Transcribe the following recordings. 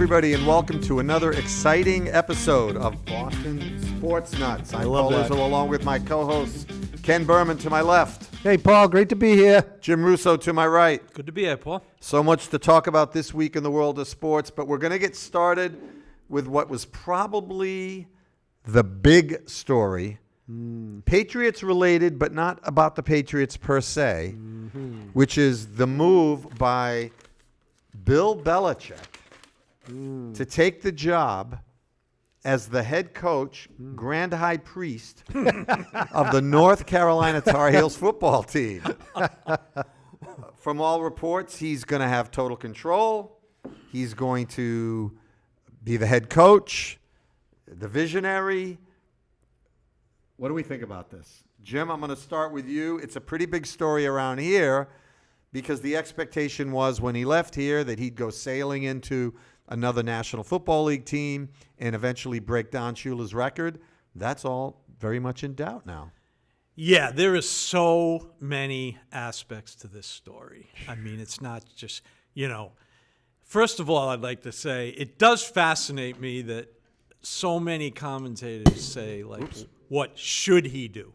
everybody, and welcome to another exciting episode of Boston Sports Nuts. I'm Paul Izzo, along with my co-host, Ken Berman, to my left. Hey, Paul, great to be here. Jim Russo to my right. Good to be here, Paul. So much to talk about this week in the world of sports, but we're going to get started with what was probably the big story. Patriots related, but not about the Patriots per se, which is the move by Bill Belichick to take the job as the head coach, grand high priest of the North Carolina Tar Heels football team. From all reports, he's going to have total control. He's going to be the head coach, the visionary. What do we think about this? Jim, I'm going to start with you. It's a pretty big story around here because the expectation was when he left here that he'd go sailing into another National Football League team and eventually break Don Shula's record. That's all very much in doubt now. Yeah, there is so many aspects to this story. I mean, it's not just, first of all, I'd like to say it does fascinate me that so many commentators say, what should he do?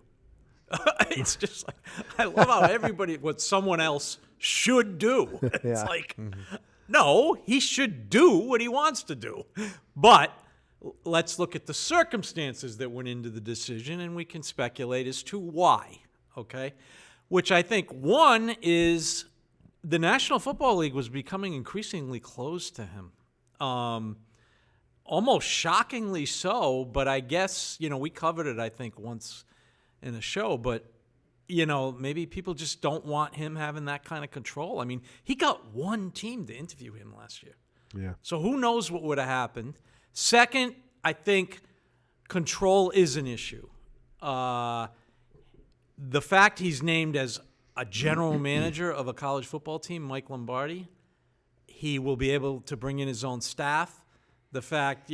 It's just like, I love how everybody, what someone else should do. It's no, he should do what he wants to do. But let's look at the circumstances that went into the decision, and we can speculate as to why, okay? Which I think, one, is the National Football League was becoming increasingly closed to him. Almost shockingly so, but I guess, we covered it, I think, once in a show, but, maybe people just don't want him having that kind of control. I mean, he got one team to interview him last year. Yeah. So who knows what would have happened. Second, I think control is an issue. The fact he's named as a general manager of a college football team, Mike Lombardi, he will be able to bring in his own staff. The fact,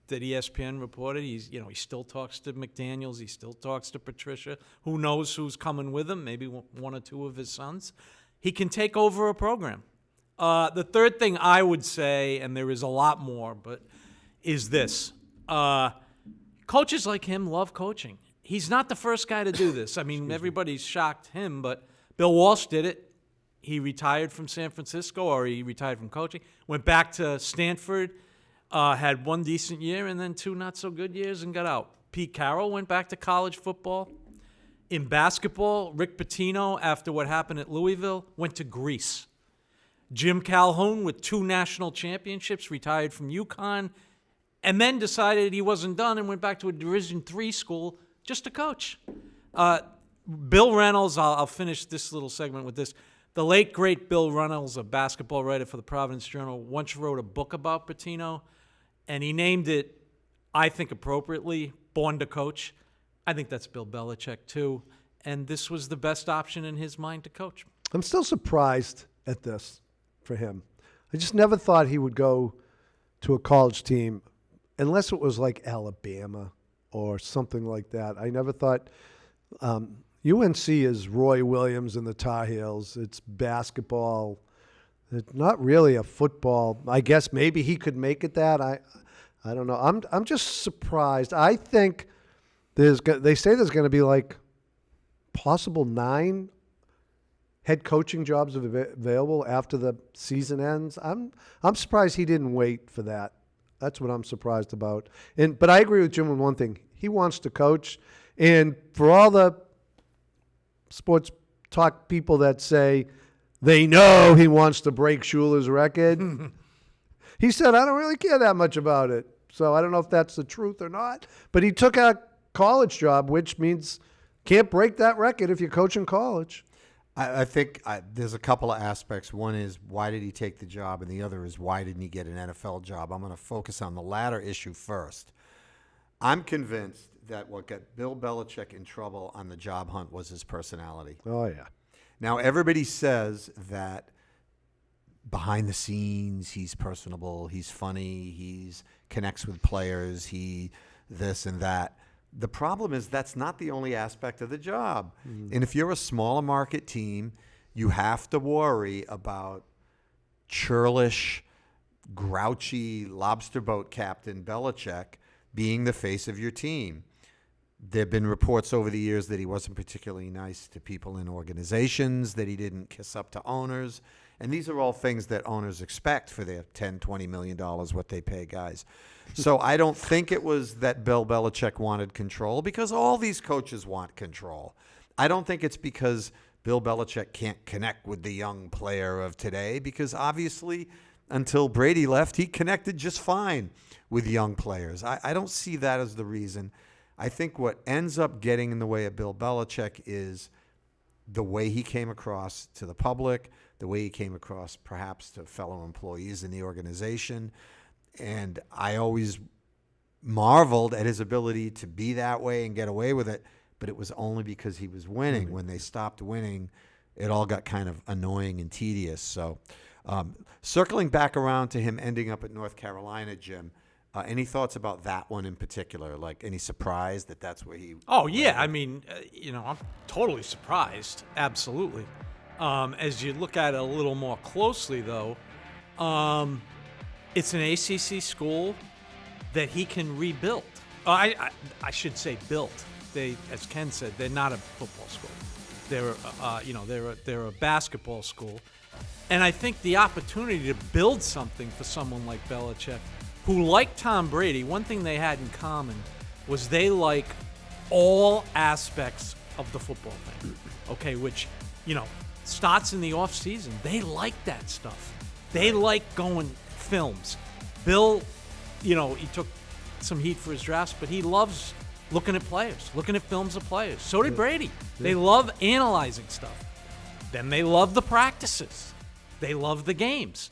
that ESPN reported, he still talks to McDaniels, he still talks to Patricia. Who knows who's coming with him? Maybe one or two of his sons. He can take over a program. The third thing I would say, and there is a lot more, but is this: coaches like him love coaching. He's not the first guy to do this. I mean, everybody's shocked him, but Bill Walsh did it. He retired from San Francisco, or he retired from coaching, went back to Stanford. Had one decent year and then two not-so-good years and got out. Pete Carroll went back to college football. In basketball, Rick Pitino, after what happened at Louisville, went to Greece. Jim Calhoun, with 2 national championships, retired from UConn and then decided he wasn't done and went back to a Division III school just to coach. Bill Reynolds, I'll finish this little segment with this. The late, great Bill Reynolds, a basketball writer for the Providence Journal, once wrote a book about Pitino, and he named it, I think appropriately, Born to Coach. I think that's Bill Belichick, too. And this was the best option in his mind to coach. I'm still surprised at this for him. I just never thought he would go to a college team unless it was like Alabama or something like that. I never thought UNC is Roy Williams and the Tar Heels. It's basketball. It's not really a football. I guess maybe he could make it that. I don't know. I'm just surprised. I think they say there's going to be like possible 9 head coaching jobs available after the season ends. I'm surprised he didn't wait for that. That's what I'm surprised about. But I agree with Jim on one thing. He wants to coach, and for all the sports talk people that say they know he wants to break Shula's record. He said, I don't really care that much about it. So I don't know if that's the truth or not. But he took a college job, which means can't break that record if you're coaching college. I think there's a couple of aspects. One is, why did he take the job? And the other is, why didn't he get an NFL job? I'm going to focus on the latter issue first. I'm convinced that what got Bill Belichick in trouble on the job hunt was his personality. Oh, yeah. Now, everybody says that behind the scenes, he's personable, he's funny, he's connects with players, he this and that. The problem is that's not the only aspect of the job. And if you're a smaller market team, you have to worry about churlish grouchy lobster boat captain Belichick being the face of your team. There have been reports over the years that he wasn't particularly nice to people in organizations, that he didn't kiss up to owners. And these are all things that owners expect for their $10, $20 million, what they pay guys. So I don't think it was that Bill Belichick wanted control, because all these coaches want control. I don't think it's because Bill Belichick can't connect with the young player of today, because obviously until Brady left, he connected just fine with young players. I don't see that as the reason. I think what ends up getting in the way of Bill Belichick is the way he came across to the public, the way he came across perhaps to fellow employees in the organization. And I always marveled at his ability to be that way and get away with it, but it was only because he was winning. When they stopped winning, it all got kind of annoying and tedious. So circling back around to him ending up at North Carolina, Jim, any thoughts about that one in particular? Like, any surprise that that's where he... Oh, yeah. I mean, I'm totally surprised. Absolutely. As you look at it a little more closely, though, it's an ACC school that he can rebuild. I should say built. They, as Ken said, they're not a football school. They're a basketball school. And I think the opportunity to build something for someone like Belichick, who, like Tom Brady, one thing they had in common was they like all aspects of the football thing, okay, which, starts in the offseason. They like that stuff. They like going films. Bill, he took some heat for his drafts, but he loves looking at players, looking at films of players. So did Brady. They love analyzing stuff. Then they love the practices. They love the games.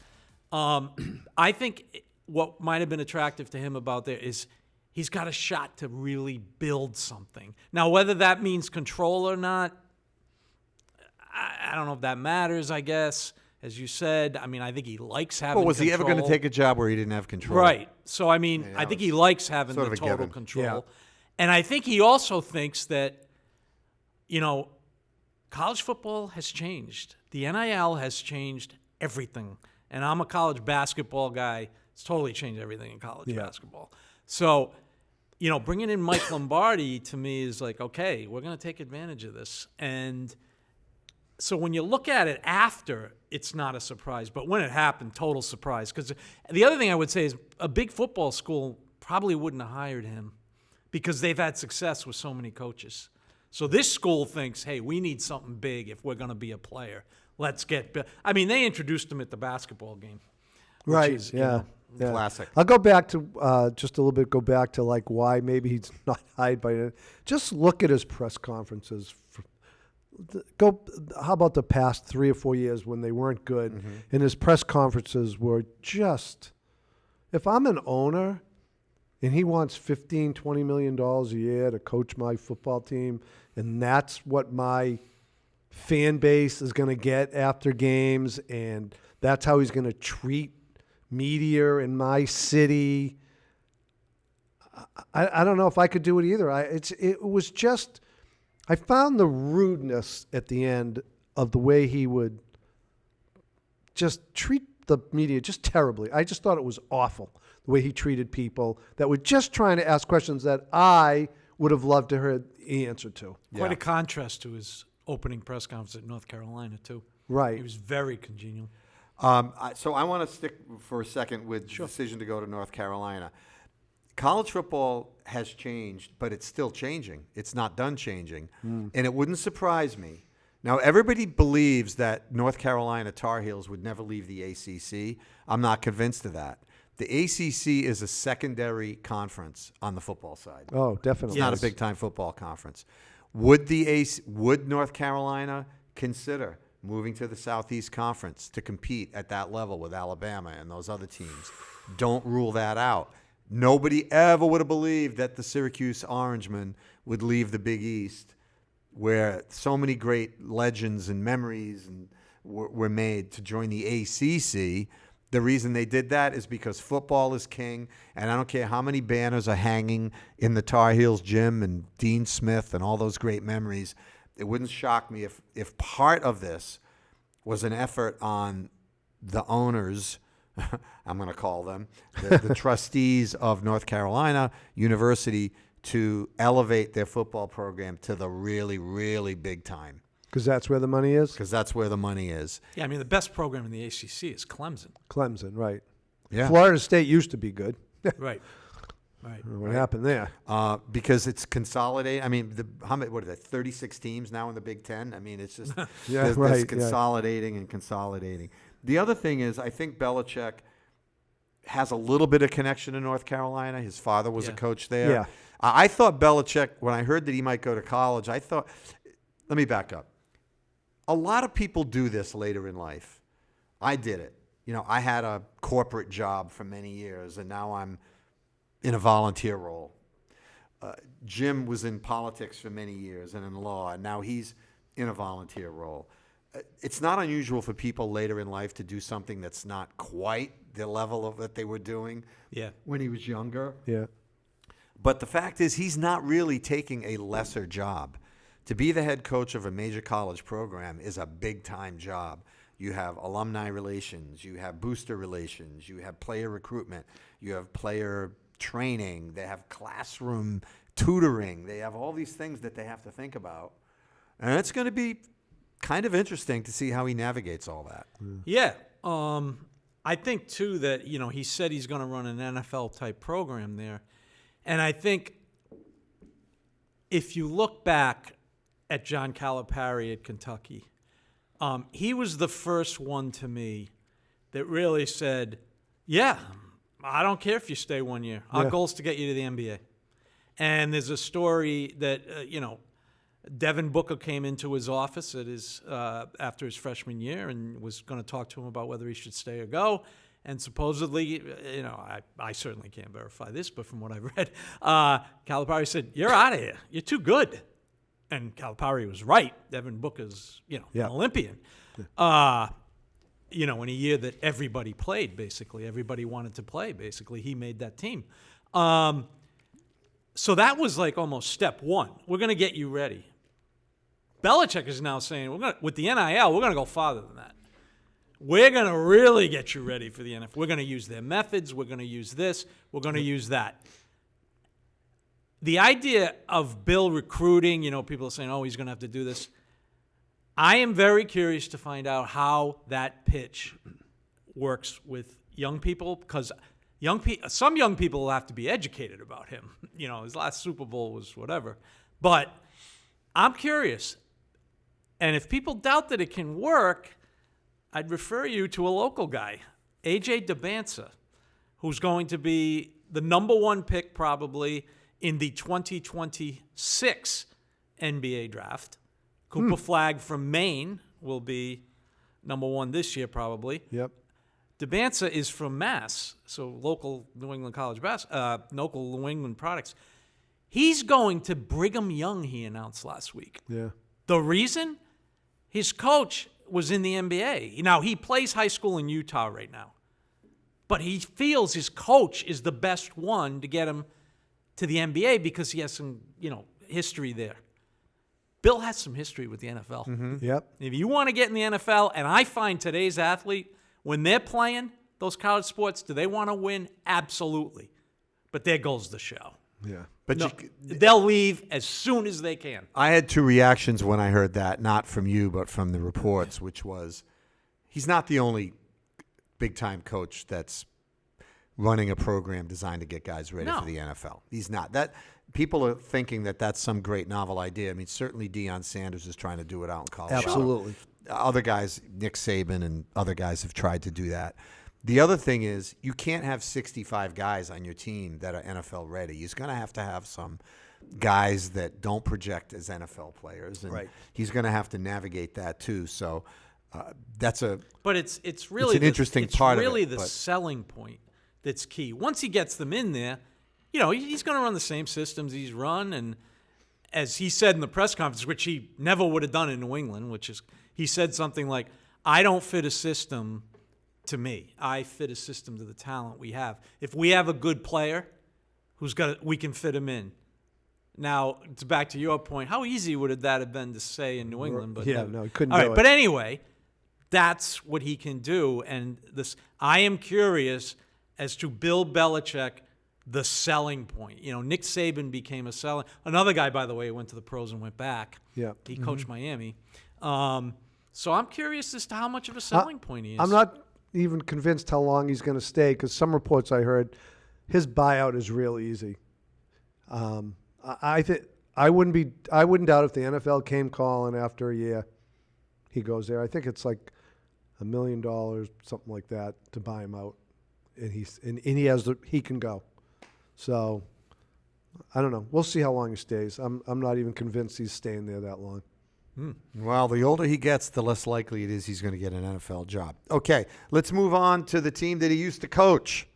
I think what might have been attractive to him about there is he's got a shot to really build something. Now, whether that means control or not, I don't know if that matters, I guess. As you said, I mean, I think he likes having Well, was control. he ever going to take a job where he didn't have control? Right. So, I mean, I think he likes having sort the of a total given. control. Yeah. And I think he also thinks that, college football has changed. The NIL has changed everything. And I'm a college basketball guy. It's totally changed everything in college basketball. So, bringing in Mike Lombardi to me is like, okay, we're going to take advantage of this. And so when you look at it after, it's not a surprise. But when it happened, total surprise. Because the other thing I would say is a big football school probably wouldn't have hired him because they've had success with so many coaches. So this school thinks, hey, we need something big if we're going to be a player. Let's get – I mean, they introduced him at the basketball game. Right. Is, Yeah. Classic. I'll go back to just a little bit. Go back to like why maybe he's not hired by it. Just look at his press conferences. How about the past 3 or 4 years when they weren't good, and his press conferences were just. If I'm an owner, and he wants $15, $20 million a year to coach my football team, and that's what my fan base is going to get after games, and that's how he's going to treat media in my city. I don't know if I could do it either. It was just, I found the rudeness at the end of the way he would just treat the media just terribly. I just thought it was awful the way he treated people that were just trying to ask questions that I would have loved to hear the answer to. Quite a contrast to his opening press conference at North Carolina, too. Right. He was very congenial. So I want to stick for a second with the decision to go to North Carolina. College football has changed, but it's still changing. It's not done changing. And it wouldn't surprise me. Now, everybody believes that North Carolina Tar Heels would never leave the ACC. I'm not convinced of that. The ACC is a secondary conference on the football side. Oh, definitely. It's not a big-time football conference. Would North Carolina consider moving to the Southeast Conference to compete at that level with Alabama and those other teams? Don't rule that out. Nobody ever would have believed that the Syracuse Orangemen would leave the Big East, where so many great legends and memories were made, to join the ACC. The reason they did that is because football is king, and I don't care how many banners are hanging in the Tar Heels gym and Dean Smith and all those great memories. It wouldn't shock me if part of this was an effort on the owners I'm going to call them, the trustees of North Carolina University to elevate their football program to the really, really big time. Because that's where the money is? Because that's where the money is. Yeah, I mean, the best program in the ACC is Clemson. Clemson, right. Yeah. Florida State used to be good. Right. Right. What happened there? Because it's consolidated. I mean, what are there, 36 teams now in the Big Ten? I mean, it's just there's consolidating and consolidating. The other thing is, I think Belichick has a little bit of connection to North Carolina. His father was a coach there. Yeah. I thought Belichick, when I heard that he might go to college, let me back up. A lot of people do this later in life. I did it. I had a corporate job for many years, and now I'm in a volunteer role. Jim was in politics for many years and in law, and now he's in a volunteer role. It's not unusual for people later in life to do something that's not quite the level of that they were doing when he was younger. Yeah. But the fact is, he's not really taking a lesser job. To be the head coach of a major college program is a big-time job. You have alumni relations, you have booster relations, you have player recruitment, you have player training, they have classroom tutoring, they have all these things that they have to think about. And it's going to be kind of interesting to see how he navigates all that. Yeah. I think, too, that, he said he's going to run an NFL-type program there. And I think if you look back at John Calipari at Kentucky, he was the first one to me that really said, yeah, I don't care if you stay 1 year. Our goal is to get you to the NBA. And there's a story that, Devin Booker came into his office after his freshman year and was going to talk to him about whether he should stay or go. And supposedly, I certainly can't verify this, but from what I've read, Calipari said, "You're out of here. You're too good." And Calipari was right. Devin Booker's, an Olympian. In a year that everybody played, basically. Everybody wanted to play, basically. He made that team. So that was like almost step one. We're going to get you ready. Belichick is now saying, with the NIL, we're going to go farther than that. We're going to really get you ready for the NFL. We're going to use their methods. We're going to use this. We're going to use that. The idea of Bill recruiting, people are saying, oh, he's going to have to do this. I am very curious to find out how that pitch works with young people, because some young people will have to be educated about him. His last Super Bowl was whatever. But I'm curious. And if people doubt that it can work, I'd refer you to a local guy, A.J. DeBanza, who's going to be the number one pick probably in the 2026 NBA draft. Cooper Flagg from Maine will be number one this year probably. Yep. DeBanza is from Mass, so local New England local New England products. He's going to Brigham Young, he announced last week. Yeah. The reason? His coach was in the NBA. Now, he plays high school in Utah right now. But he feels his coach is the best one to get him to the NBA because he has some, history there. Bill has some history with the NFL. Mm-hmm. Yep. If you want to get in the NFL, and I find today's athlete, when they're playing those college sports, do they want to win? Absolutely. But there goes the show. Yeah. But they'll leave as soon as they can. I had two reactions when I heard that, not from you, but from the reports, which was he's not the only big-time coach that's running a program designed to get guys ready for the NFL. He's not. That people are thinking that that's some great novel idea. I mean, certainly Deion Sanders is trying to do it out in Colorado. Absolutely. Other guys, Nick Saban and other guys have tried to do that. The other thing is you can't have 65 guys on your team that are NFL ready. He's going to have some guys that don't project as NFL players, and he's going to have to navigate that too. So that's a. But it's really an interesting part of it. It's really the selling point that's key. Once he gets them in there, he's going to run the same systems he's run, and as he said in the press conference, which he never would have done in New England, which is he said something like, "I don't fit a system to me. I fit a system to the talent we have. If we have a good player we can fit him in." Now, it's back to your point. How easy would that have been to say in New England? But he couldn't all do right, it. but anyway, that's what he can do. And I am curious as to Bill Belichick, the selling point. Nick Saban became a selling. Another guy, by the way, went to the pros and went back. Yeah. He coached Miami. So I'm curious as to how much of a selling point he is. I'm not even convinced how long he's going to stay because some reports I heard, his buyout is real easy. I wouldn't doubt if the NFL came calling after a year, he goes there. I think it's like $1 million, something like that, to buy him out, and he can go. So I don't know. We'll see how long he stays. I'm not even convinced he's staying there that long. Well, the older he gets, the less likely it is he's going to get an NFL job. Okay, let's move on to the team that he used to coach,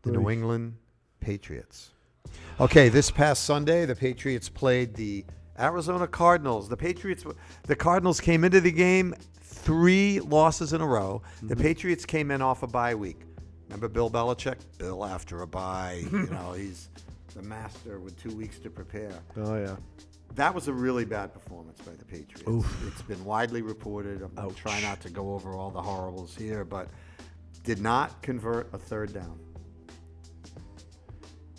the New England Patriots. Okay, this past Sunday, the Patriots played the Arizona Cardinals. The Cardinals came into the game 3 losses in a row. The Patriots came in off a bye week. Remember Bill Belichick? Bill after a bye. He's the master with 2 weeks to prepare. Oh, yeah. That was a really bad performance by the Patriots. Oof. It's been widely reported. I'm going to try not to go over all the horribles here, but did not convert a third down.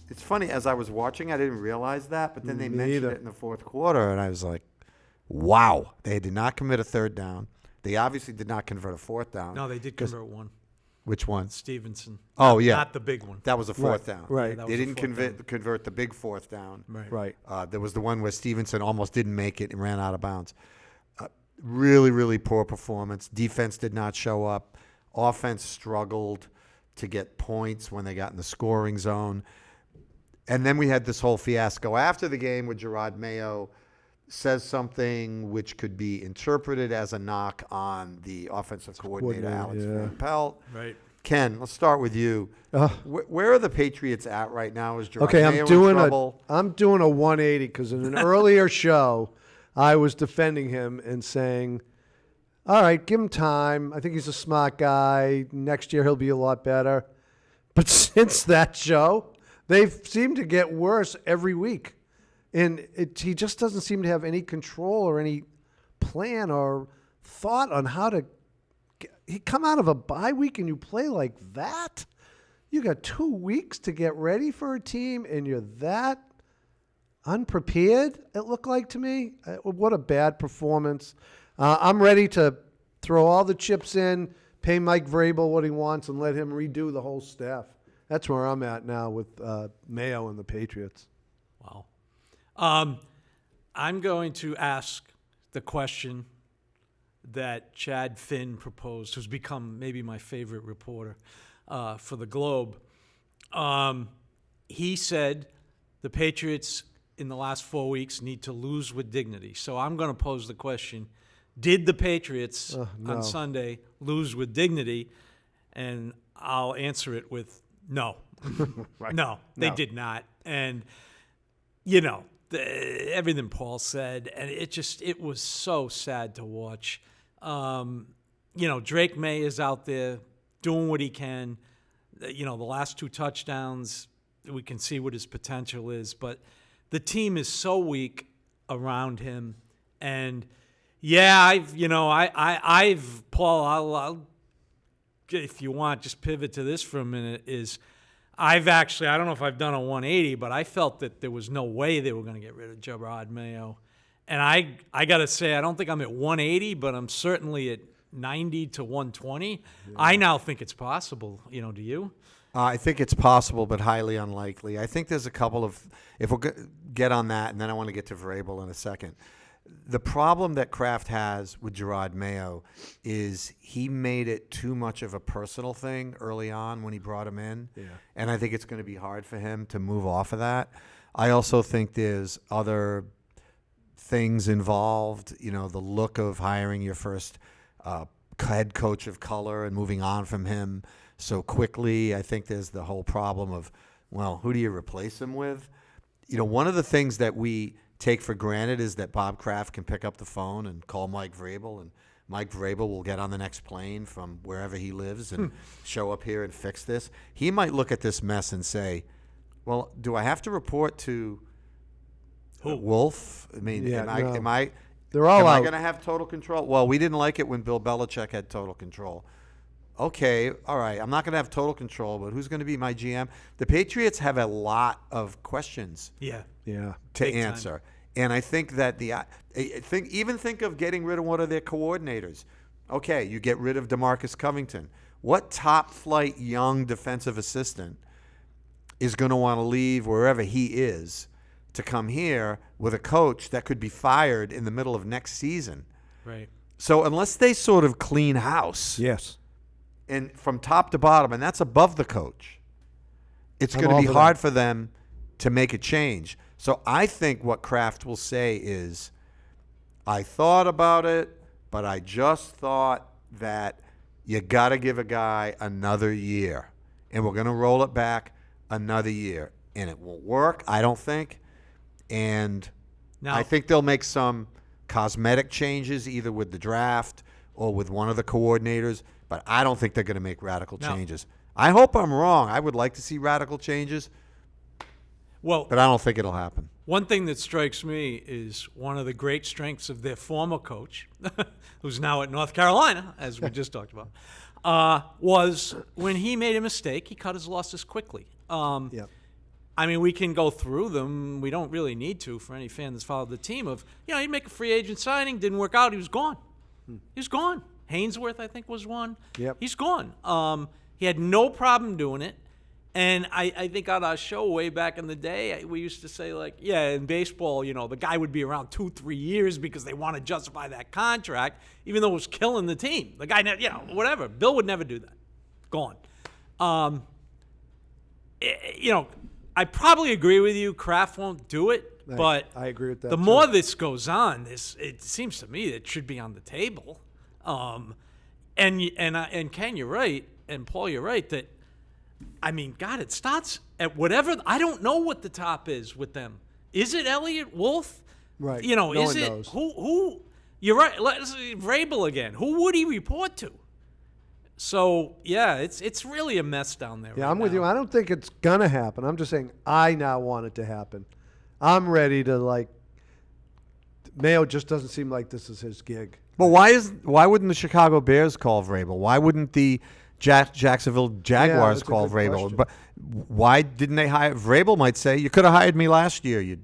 It's funny, as I was watching, I didn't realize that, but then they mentioned it in the fourth quarter, and I was like, wow. They did not commit a third down. They obviously did not convert a fourth down. No, they did convert one. Which one? Stevenson. Oh, yeah. Not the big one. That was a fourth down. Right. Yeah, They didn't convert the big fourth down. Right. There was the one where Stevenson almost didn't make it and ran out of bounds. Really, really poor performance. Defense did not show up. Offense struggled to get points when they got in the scoring zone. And then we had this whole fiasco after the game where Gerard Mayo says something which could be interpreted as a knock on the offensive coordinator, Alex Van Pelt. Right. Ken, let's start with you. Where are the Patriots at right now? Is Gerard Okay, Mayo in trouble? I'm doing a 180 because in an earlier show, I was defending him and saying, all right, give him time. I think he's a smart guy. Next year he'll be a lot better. But since that show, they've seemed to get worse every week. And he just doesn't seem to have any control or any plan or thought on how to he come out of a bye week and you play like that? You got 2 weeks to get ready for a team and you're that unprepared, it looked like to me. What a bad performance. I'm ready to throw all the chips in, pay Mike Vrabel what he wants, and let him redo the whole staff. That's where I'm at now with Mayo and the Patriots. Wow. I'm going to ask the question that Chad Finn proposed, who's become maybe my favorite reporter for the Globe. He said the Patriots in the last 4 weeks need to lose with dignity. So I'm going to pose the question, did the Patriots on Sunday lose with dignity? And I'll answer it with no. Right. No, they did not. And, you know, everything Paul said, and it was so sad to watch. You know, Drake May is out there doing what he can. You know, the last 2 touchdowns, we can see what his potential is, but the team is so weak around him. And yeah, Paul, I'll if you want, just pivot to this for a minute, I don't know if I've done a 180, but I felt that there was no way they were going to get rid of Gerard Mayo. And I got to say, I don't think I'm at 180, but I'm certainly at 90 to 120. Yeah. I now think it's possible. You know, do you? I think it's possible, but highly unlikely. I think there's a couple of, if we'll get on that, and then I want to get to Vrabel in a second. The problem that Kraft has with Gerard Mayo is he made it too much of a personal thing early on when he brought him in. Yeah. And I think it's going to be hard for him to move off of that. I also think there's other things involved, you know, the look of hiring your first head coach of color and moving on from him so quickly. I think there's the whole problem of, well, who do you replace him with? You know, one of the things that we take for granted is that Bob Kraft can pick up the phone and call Mike Vrabel, and Mike Vrabel will get on the next plane from wherever he lives and show up here and fix this. He might look at this mess and say, well, do I have to report to Wolf? I mean, They're all Am I out. going to have total control? Well, we didn't like it when Bill Belichick had total control. Okay, all right. I'm not going to have total control, but who's going to be my GM? The Patriots have a lot of questions Yeah. Yeah. to Big time. answer. And I think that think of getting rid of one of their coordinators. Okay, you get rid of DeMarcus Covington. What top flight young defensive assistant is going to want to leave wherever he is to come here with a coach that could be fired in the middle of next season? Right. So unless they sort of clean house Yes. and from top to bottom, and that's above the coach, it's I'm going to all be for hard that. for them to make a change. So I think what Kraft will say is, I thought about it, but I just thought that you got to give a guy another year, and we're going to roll it back another year, and it won't work, I don't think. And Now, I think they'll make some cosmetic changes either with the draft or with one of the coordinators, but I don't think they're going to make radical No. changes. I hope I'm wrong. I would like to see radical changes, well, but I don't think it'll happen. one thing that strikes me is one of the great strengths of their former coach, who's now at North Carolina, as we just talked about, was when he made a mistake, he cut his losses quickly. Yeah. I mean, we can go through them. We don't really need to for any fan that's followed the team. He'd make a free agent signing, didn't work out, he was gone. He was gone. Hainsworth, I think, was one. Yep. He's gone. He had no problem doing it. And I think on our show way back in the day, we used to say, like, yeah, in baseball, the guy would be around 2-3 years because they want to justify that contract, even though it was killing the team. The guy, whatever. Bill would never do that. Gone. I probably agree with you. Kraft won't do it, but I agree with that, The too. more this goes on, it seems to me it should be on the table. And Ken, you're right, and Paul, you're right that. I mean, God, it starts at whatever. I don't know what the top is with them. Is it Elliott Wolf? Right. Is No one it knows. who? You're right. Let's Vrabel again. Who would he report to? So yeah, it's really a mess down there. Yeah, right I'm with now. you. I don't think it's gonna happen. I'm just saying I now want it to happen. I'm ready to Mayo just doesn't seem like this is his gig. But why wouldn't the Chicago Bears call Vrabel? Why wouldn't the Jacksonville Jaguars that's a call good Vrabel? question. But why didn't they hire Vrabel? Might say, you could have hired me last year, you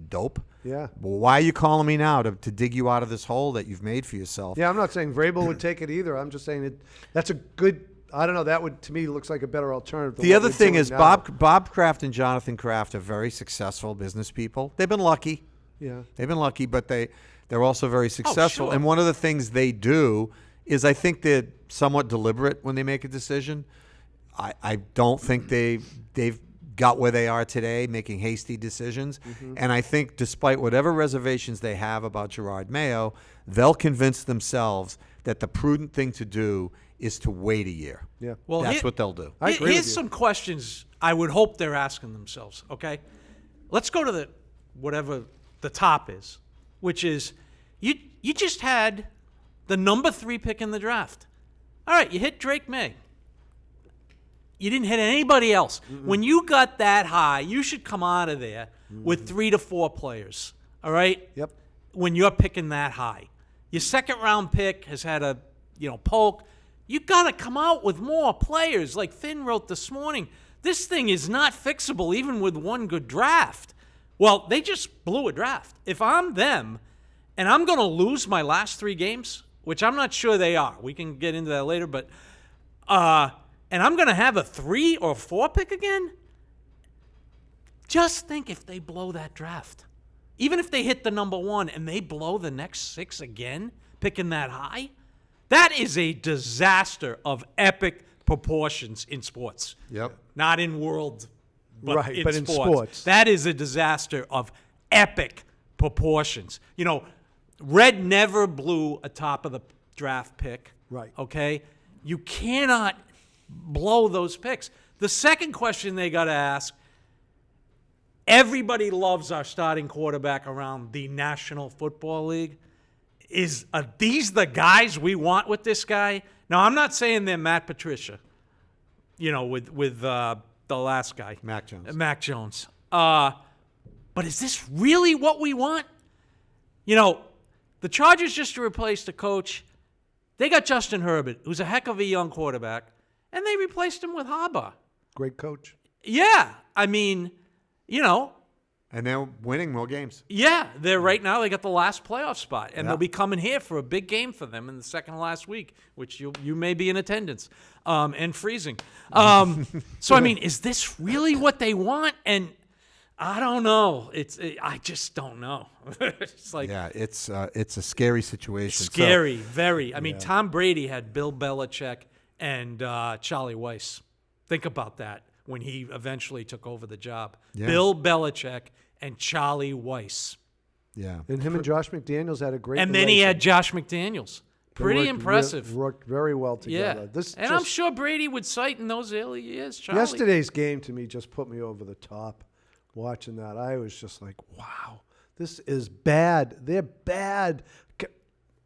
dope. Yeah. Well, why are you calling me now to dig you out of this hole that you've made for yourself? Yeah, I'm not saying Vrabel would take it either. I'm just saying that's a good. I don't know. That would to me looks like a better alternative. than The what other we're thing doing is now. Bob Kraft and Jonathan Kraft are very successful business people. They've been lucky. Yeah. They've been lucky, but they're also very successful. sure. And one of the things they do is I think they're somewhat deliberate when they make a decision. I don't think they've got where they are today making hasty decisions. Mm-hmm. And I think despite whatever reservations they have about Gerard Mayo, they'll convince themselves that the prudent thing to do is to wait a year. Yeah. Well, That's here- what they'll do. I agree with Here's you. some questions I would hope they're asking themselves. Okay, let's go to whatever the top is, which is you just had the number 3 pick in the draft. All right, you hit Drake May. You didn't hit anybody else. When you got that high, you should come out of there with 3 to 4 players. All right? Yep. When you're picking that high. Your second round pick has had a, poke. You got to come out with more players. Like Finn wrote this morning, this thing is not fixable even with one good draft. Well, they just blew a draft. If I'm them and I'm going to lose my last 3 games, which I'm not sure they are. We can get into that later, but and I'm going to have a 3 or 4 pick again? Just think if they blow that draft. Even if they hit the number 1 and they blow the next 6 again, picking that high, that is a disaster of epic proportions in sports. Yep. Not in world, but, Right, in, but in sports. sports. That is a disaster of epic proportions. Red never blew a top of the draft pick. Right. Okay? You cannot blow those picks. The second question they got to ask, everybody loves our starting quarterback around the National Football League. Are these the guys we want with this guy? Now, I'm not saying they're Matt Patricia, with the last guy. Mac Jones. Mac Jones. But is this really what we want? The Chargers, just to replace the coach, they got Justin Herbert, who's a heck of a young quarterback, and they replaced him with Harbaugh. Great coach. Yeah, I mean, And they're winning more games. yeah, they're right now. They got the last playoff spot, and Yeah. they'll be coming here for a big game for them in the second to last week, which you may be in attendance and freezing. So I mean, is this really what they want? And I don't know. I just don't know. It's like Yeah, it's a scary situation. scary, very. I mean, Tom Brady had Bill Belichick and Charlie Weiss. Think about that when he eventually took over the job. Yeah. Bill Belichick and Charlie Weiss. Yeah. And him and Josh McDaniels had a great And then he relation. had Josh McDaniels. They Pretty worked impressive. worked very well together. Yeah. And I'm sure Brady would cite in those early years, Charlie. Yesterday's game to me just put me over the top. Watching that, I was just like, "Wow, this is bad. They're bad."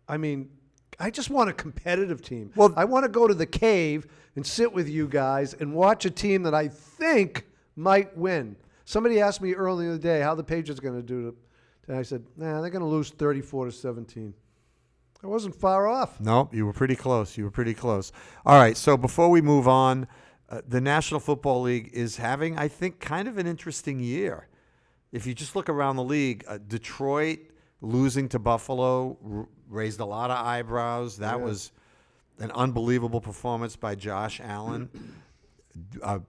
I mean, I just want a competitive team. Well- I want to go to the cave and sit with you guys and watch a team that I think might win. Somebody asked me earlier in the day how the Patriots are going to do it, and I said, "Nah, they're going to lose 34-17." I wasn't far off. No, you were pretty close. All right, so before we move on, the National Football League is having, I think, kind of an interesting year. If you just look around the league, Detroit losing to Buffalo raised a lot of eyebrows. That was an unbelievable performance by Josh Allen.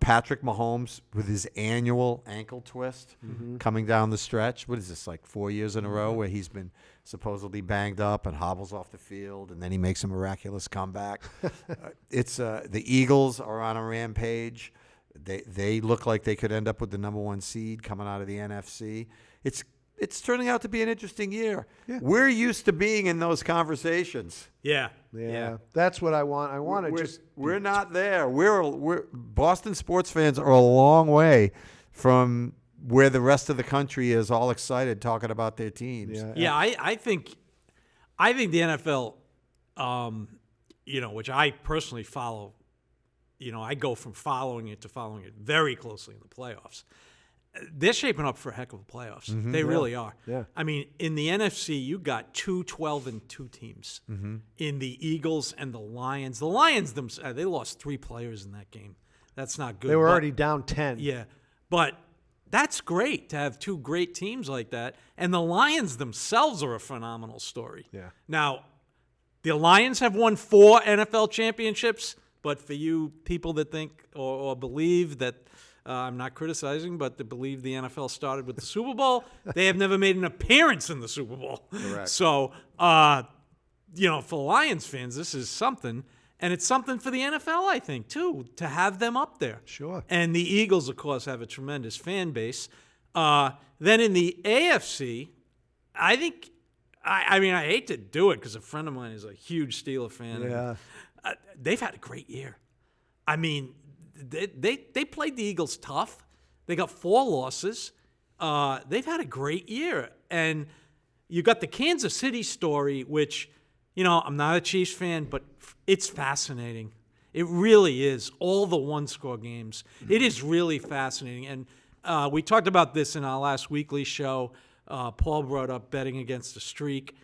Patrick Mahomes with his annual ankle twist coming down the stretch. What is this, like 4 years in a row where he's been supposedly banged up and hobbles off the field, and then he makes a miraculous comeback? The Eagles are on a rampage. They look like they could end up with the number 1 seed coming out of the NFC. It's turning out to be an interesting year. Yeah. We're used to being in those conversations. Yeah. Yeah, that's what I want. I want to just. We're not there. We're Boston sports fans are a long way from where the rest of the country is all excited talking about their teams. Yeah, I think the NFL, which I personally follow, I go from following it to following it very closely in the playoffs. They're shaping up for a heck of a playoffs. They really are. Yeah. I mean, in the NFC, you got 2 12-2 teams. In the Eagles and the Lions. The Lions themselves, they lost 3 players in that game. That's not good. They were but- already down 10. Yeah, but that's great to have 2 great teams like that. And the Lions themselves are a phenomenal story. Yeah. Now, the Lions have won 4 NFL championships, but for you people that think or believe that, I'm not criticizing, but they believe the NFL started with the Super Bowl, they have never made an appearance in the Super Bowl. Correct. So, for Lions fans, this is something. And it's something for the NFL, I think, too, to have them up there. Sure. And the Eagles, of course, have a tremendous fan base. Then in the AFC, I think, I hate to do it because a friend of mine is a huge Steeler fan. Yeah. And, they've had a great year. I mean, they played the Eagles tough. They got 4 losses. They've had a great year. And you got the Kansas City story, which, I'm not a Chiefs fan, but it's fascinating. It really is. All the one-score games. It is really fascinating. And we talked about this in our last weekly show. Paul brought up betting against the streak.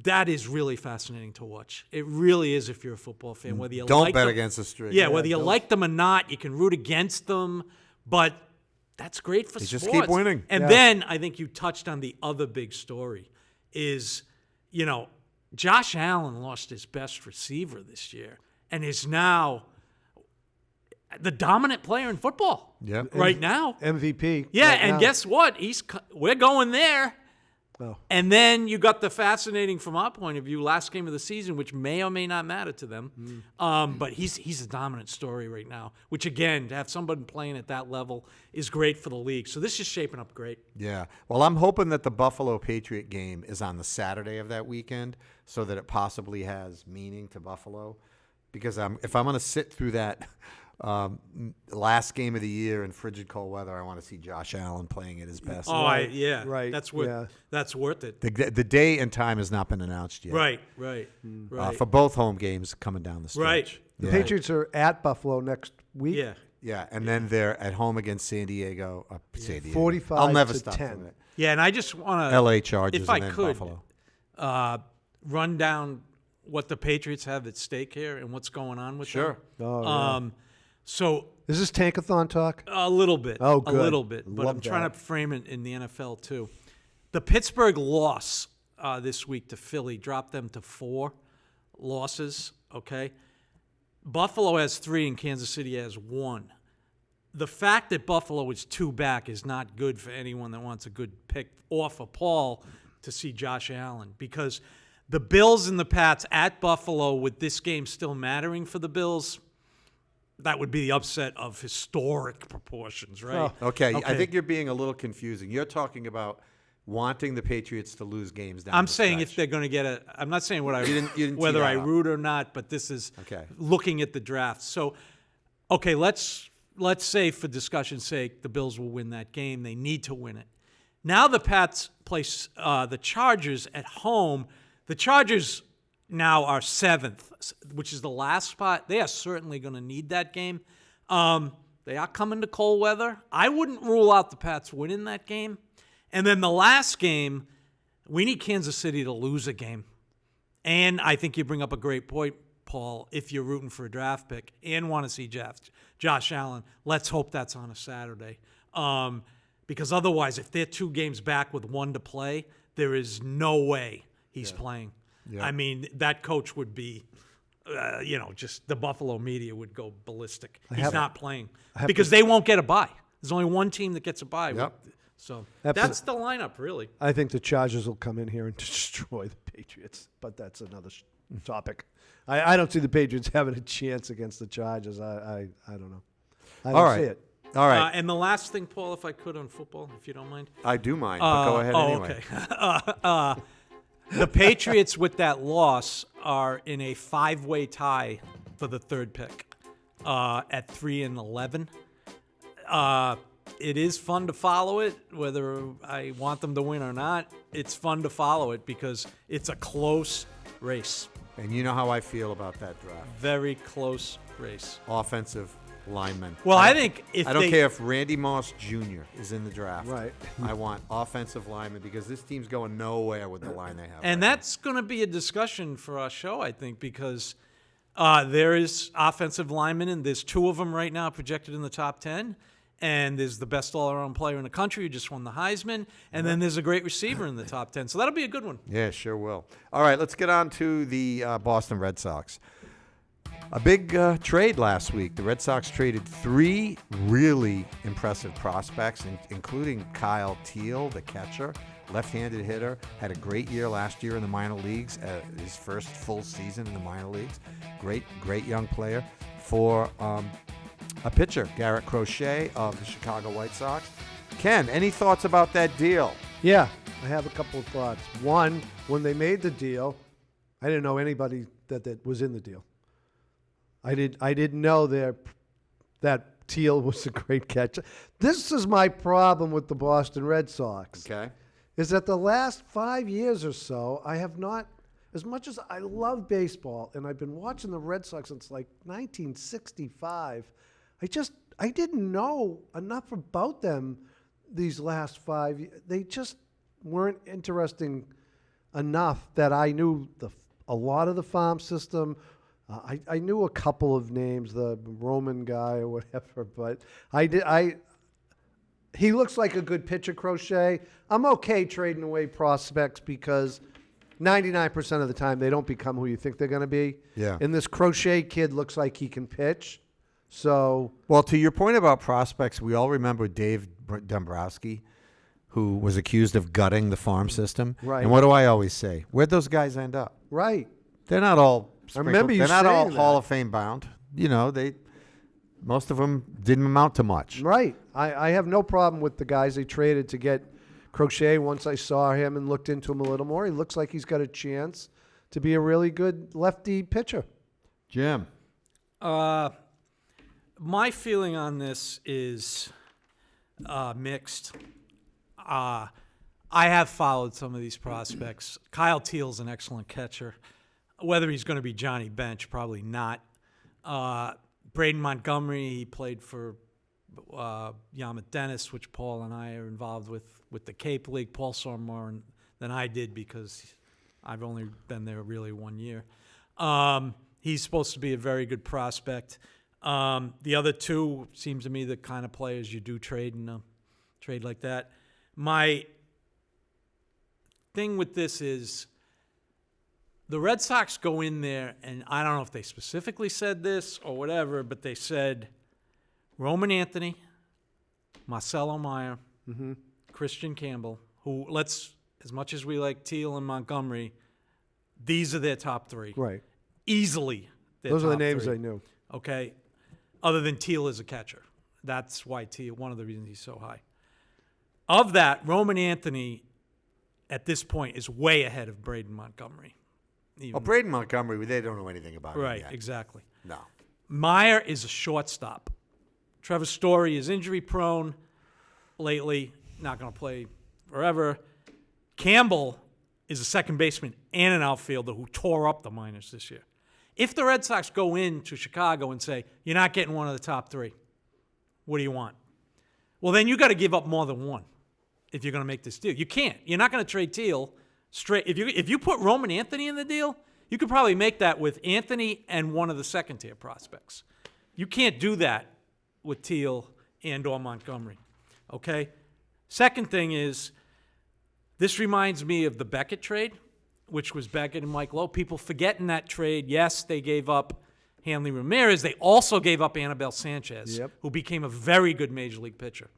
That is really fascinating to watch. It really is if you're a football fan. Whether you Don't like bet them, against the streak. Yeah, whether you like them or not, you can root against them. But that's great for They sports. just keep winning. And Yeah. then I think you touched on the other big story is, Josh Allen lost his best receiver this year and is now the dominant player in football Yep. right now. MVP. Yeah, right and now. guess what? We're going there. Oh. And then you got the fascinating, from our point of view, last game of the season, which may or may not matter to them. But he's a dominant story right now, which, again, to have somebody playing at that level is great for the league. So this is shaping up great. Yeah. Well, I'm hoping that the Buffalo Patriot game is on the Saturday of that weekend so that it possibly has meaning to Buffalo. Because if I'm going to sit through that last game of the year in frigid cold weather, I want to see Josh Allen playing at his best. Right, Yeah. right, That's worth, yeah. that's worth it. The day and time has not been announced yet. Right. For both home games coming down the stretch. Right. The Yeah. Patriots are at Buffalo next week. Yeah. Yeah, and then they're at home against San Diego. San Diego. 45 I'll never to stop 10. doing it. Yeah, and I just want to, LA Chargers if and I then could, Buffalo. run down what the Patriots have at stake here and what's going on with Sure. them? Oh, yeah. So Is this Tankathon talk? a little bit. Oh, A good. little bit. But Love I'm trying that. to frame it in the NFL, too. The Pittsburgh loss this week to Philly dropped them to 4 losses, okay? Buffalo has 3 and Kansas City has 1. The fact that Buffalo is 2 back is not good for anyone that wants a good pick off of Paul to see Josh Allen, because the Bills and the Pats at Buffalo, with this game still mattering for the Bills, that would be the upset of historic proportions, right? Okay, I think you're being a little confusing. You're talking about wanting the Patriots to lose games down I'm the saying stretch. if they're going to get a. I'm not saying what I didn't tee whether that I up. root or not, but this is Okay. looking at the draft. So, okay, let's say for discussion's sake, the Bills will win that game. They need to win it. Now the Pats play the Chargers at home. The Chargers now are 7th, which is the last spot. They are certainly going to need that game. They are coming to cold weather. I wouldn't rule out the Pats winning that game. And then the last game, we need Kansas City to lose a game. And I think you bring up a great point, Paul, if you're rooting for a draft pick and want to see Josh Allen. Let's hope that's on a Saturday. Because otherwise, if they're 2 games back with 1 to play, there is no way he's playing. Yeah. I mean, that coach would be, just the Buffalo media would go ballistic. He's not playing because they won't get a bye. There's only one team that gets a bye. Yep. So Have to- that's the lineup, really. I think the Chargers will come in here and destroy the Patriots, but that's another topic. I don't see the Patriots having a chance against the Chargers. I don't know. I don't All right. see it. All right. And the last thing, Paul, if I could on football, if you don't mind. I do mind, but go ahead anyway. Okay. The Patriots, with that loss, are in a 5-way tie for the 3rd pick at 3-11. It is fun to follow it, whether I want them to win or not. It's fun to follow it because it's a close race. And you know how I feel about that draft. Very close race. Offensive linemen. Well, I think if I don't they, care if Randy Moss Jr. is in the draft. Right. I want offensive linemen because this team's going nowhere with the line they have. And right that's going to be a discussion for our show, I think, because there is offensive linemen, and there's 2 of them right now projected in the top 10. And there's the best all-around player in the country who just won the Heisman. And then there's a great receiver in the top 10. So that'll be a good one. now. Yeah, sure will. All right, let's get on to the Boston Red Sox. A big trade last week. The Red Sox traded 3 really impressive prospects, including Kyle Teal, the catcher, left-handed hitter, had a great year last year in the minor leagues, his first full season in the minor leagues. Great young player. For a pitcher, Garrett Crochet of the Chicago White Sox. Ken, any thoughts about that deal? Yeah, I have a couple of thoughts. One, when they made the deal, I didn't know anybody that was in the deal. I didn't know that Teal was a great catcher. This is my problem with the Boston Red Sox. Okay. Is that the last 5 years or so, I have not, as much as I love baseball, and I've been watching the Red Sox since like 1965, I didn't know enough about them these last 5 years. They just weren't interesting enough that I knew a lot of the farm system. I knew a couple of names, the Roman guy or whatever, but he looks like a good pitcher, Crochet. I'm okay trading away prospects because 99% of the time they don't become who you think they're going to be. Yeah. And this Crochet kid looks like he can pitch. So, Well, to your point about prospects, we all remember Dave Dombrowski, who was accused of gutting the farm system. Right. And what do I always say? Where'd those guys end up? right. They're not all remember you they're not all saying that. Hall of Fame bound. You know, most of them didn't amount to much. Right. I have no problem with the guys they traded to get Crochet. Once I saw him and looked into him a little more, he looks like he's got a chance to be a really good lefty pitcher. Jim. My feeling on this is mixed. I have followed some of these prospects. Kyle Teal's an excellent catcher. Whether he's going to be Johnny Bench, probably not. Braden Montgomery, he played for Yarmouth Dennis, which Paul and I are involved with the Cape League. Paul saw more than I did because I've only been there really 1 year. He's supposed to be a very good prospect. The other two seems to me the kind of players you do trade in a trade like that. My thing with this is the Red Sox go in there, and I don't know if they specifically said this or whatever, but they said Roman Anthony, Marcelo Meyer, Christian Campbell, who as much as we like Teal and Montgomery, these are their top three. Right. Easily. Those are the top names three. I knew. Okay. Other than Teal is a catcher. That's why Teal, one of the reasons he's so high. Of that, Roman Anthony at this point is way ahead of Braden Montgomery. Well, Braden Montgomery, they don't know anything about him Right, yet. exactly. No. Meyer is a shortstop. Trevor Story is injury prone lately, not going to play forever. Campbell is a second baseman and an outfielder who tore up the minors this year. If the Red Sox go into Chicago and say, you're not getting one of the top three, what do you want? Well, then you got to give up more than one if you're going to make this deal. You can't. You're not going to trade Teal straight. If you put Roman Anthony in the deal, you could probably make that with Anthony and one of the second-tier prospects. You can't do that with Teal and or Montgomery, okay? Second thing is, this reminds me of the Beckett trade, which was Beckett and Mike Lowe. People forget in that trade, yes, they gave up Hanley Ramirez. They also gave up Anibal Sanchez, who became a very good Major League pitcher,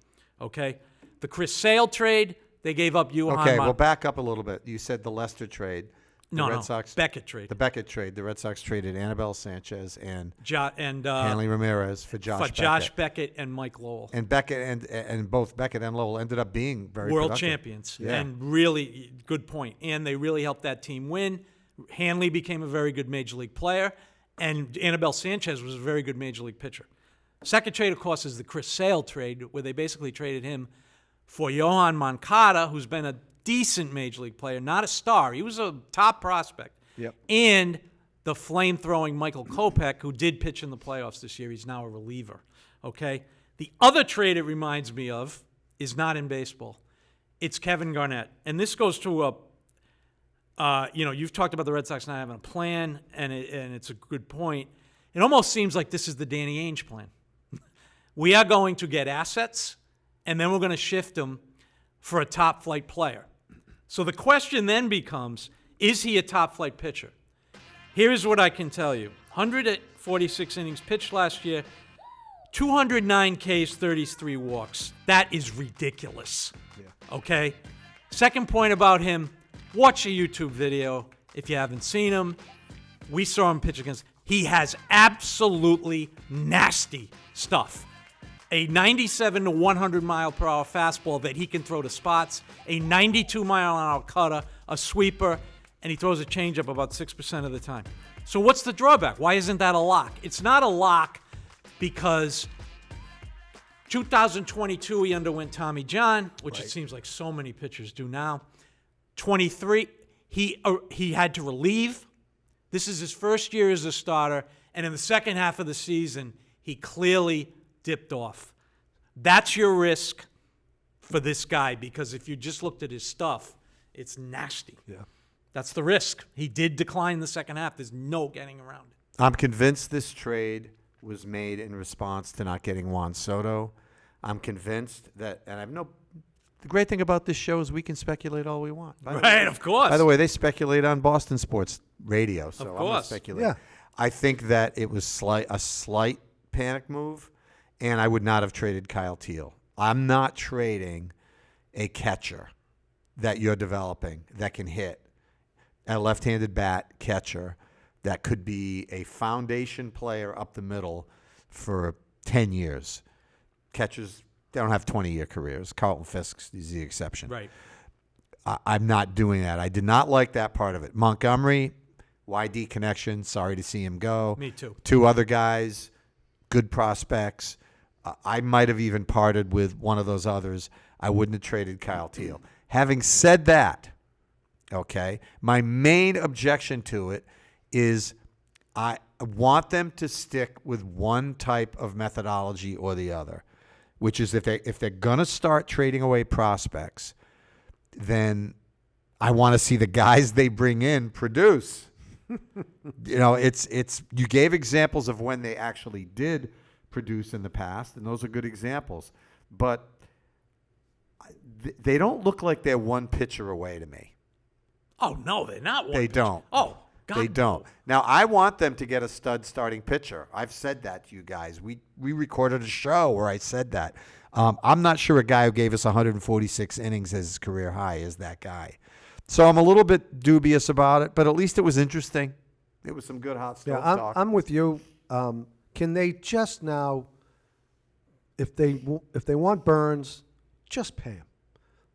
okay? The Chris Sale trade, they gave up Johan. Okay, well, back up a little bit. You said the Lester trade. No, Beckett trade. The Beckett trade. The Red Sox traded Anibal Sanchez and Hanley Ramirez for Josh Beckett and Mike Lowell. And Beckett and both Beckett and Lowell ended up being very world productive. champions. Yeah. And really good point. And they really helped that team win. Hanley became a very good Major League player, and Anibal Sanchez was a very good Major League pitcher. Second trade, of course, is the Chris Sale trade, where they basically traded him for Yohan Moncada, who's been a decent Major League player, not a star. He was a top prospect. Yep. And the flame-throwing Michael Kopech, who did pitch in the playoffs this year. He's now a reliever. Okay? The other trade it reminds me of is not in baseball. It's Kevin Garnett. And this goes to you've talked about the Red Sox not having a plan, and it's a good point. It almost seems like this is the Danny Ainge plan. We are going to get assets, and then we're going to shift them for a top-flight player. So the question then becomes, is he a top-flight pitcher? Here's what I can tell you. 146 innings pitched last year, 209 Ks, 33 walks. That is ridiculous. Yeah. Okay? Second point about him, watch a YouTube video if you haven't seen him. We saw him pitch against. He has absolutely nasty stuff. A 97 to 100 mile per hour fastball that he can throw to spots, a 92 mile an hour cutter, a sweeper, and he throws a changeup about 6% of the time. So what's the drawback? Why isn't that a lock? It's not a lock because 2022 he underwent Tommy John, which it seems like so many pitchers do now. 23, he had to relieve. This is his first year as a starter, and in the second half of the season, he clearly dipped off. That's your risk for this guy, because if you just looked at his stuff, it's nasty. Yeah. That's the risk. He did decline in the second half. There's no getting around it. I'm convinced this trade was made in response to not getting Juan Soto. I'm convinced that, and the great thing about this show is we can speculate all we want. Of course. By the way, they speculate on Boston sports radio, so I'm going to speculate. Yeah. I think that it was a slight panic move, and I would not have traded Kyle Teal. I'm not trading a catcher that you're developing that can hit, a left-handed bat catcher that could be a foundation player up the middle for 10 years. Catchers, they don't have 20-year careers. Carlton Fisk is the exception. Right. I'm not doing that. I did not like that part of it. Montgomery, YD connection, sorry to see him go. Me too. Two other guys, good prospects. I might have even parted with one of those others. I wouldn't have traded Kyle Teal. Having said that, okay, my main objection to it is I want them to stick with one type of methodology or the other, which is if they're going to start trading away prospects, then I want to see the guys they bring in produce. It's you gave examples of when they actually did produce in the past, and those are good examples. But they don't look like they're one pitcher away to me. Oh, no, they're not one They pitcher. don't. Oh, God, They don't. Now, I want them to get a stud starting pitcher. I've said that to you guys. We recorded a show where I said that. I'm not sure a guy who gave us 146 innings as his career high is that guy. So I'm a little bit dubious about it, but at least it was interesting. It was some good hot stove talk. I'm with you. Can they just now, if they want Burns, just pay him?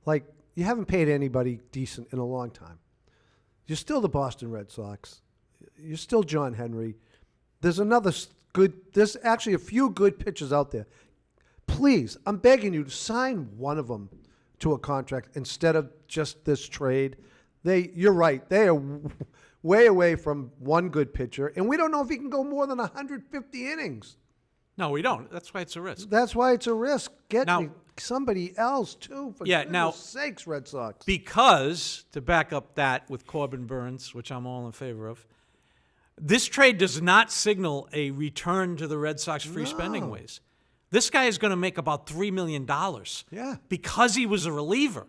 Like, you haven't paid anybody decent in a long time. You're still the Boston Red Sox. You're still John Henry. There's there's actually a few good pitchers out there. Please, I'm begging you to sign one of them to a contract instead of just this trade. You're right. They are way away from one good pitcher, and we don't know if he can go more than 150 innings. No, we don't. That's why it's a risk. That's why it's a risk. Get Now- me somebody else, too, for goodness sakes, Red Sox. Because, to back up that with Corbin Burns, which I'm all in favor of, this trade does not signal a return to the Red Sox free spending ways. This guy is going to make about $3 million. Yeah. Because he was a reliever.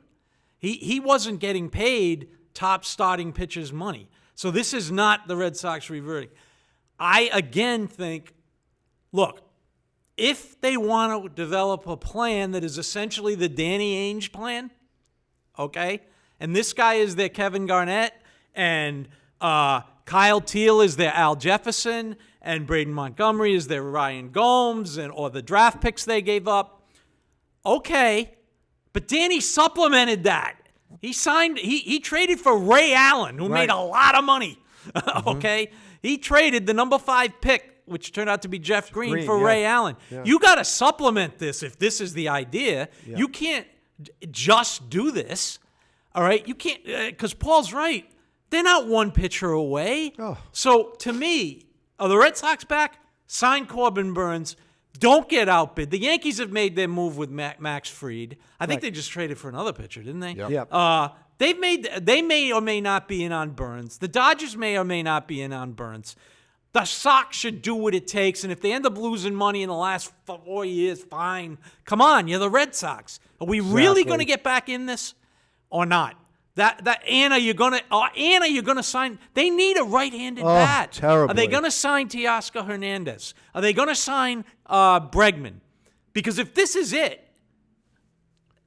He wasn't getting paid top starting pitchers' money. So this is not the Red Sox reverting. I, again, think, look, if they want to develop a plan that is essentially the Danny Ainge plan, okay, and this guy is their Kevin Garnett, and Kyle Teal is their Al Jefferson, and Braden Montgomery is their Ryan Gomes, or the draft picks they gave up, okay, but Danny supplemented that. He traded for Ray Allen, who made a lot of money, okay? He traded the number 5 pick, which turned out to be Jeff Green for Ray Allen. Yeah. You got to supplement this if this is the idea. Yeah. You can't just do this, all right? You can't, because Paul's right. They're not one pitcher away. Oh. So, to me, are the Red Sox back? Sign Corbin Burns. Don't get outbid. The Yankees have made their move with Max Fried. I think they just traded for another pitcher, didn't they? Yep. They may or may not be in on Burns. The Dodgers may or may not be in on Burns. The Sox should do what it takes, and if they end up losing money in the last 4 years, fine. Come on, you're the Red Sox. Are we really going to get back in this or not? Anna, you're gonna sign. They need a right-handed bat. Terribly. Are they gonna sign Teoscar Hernandez? Are they gonna sign Bregman? Because if this is it,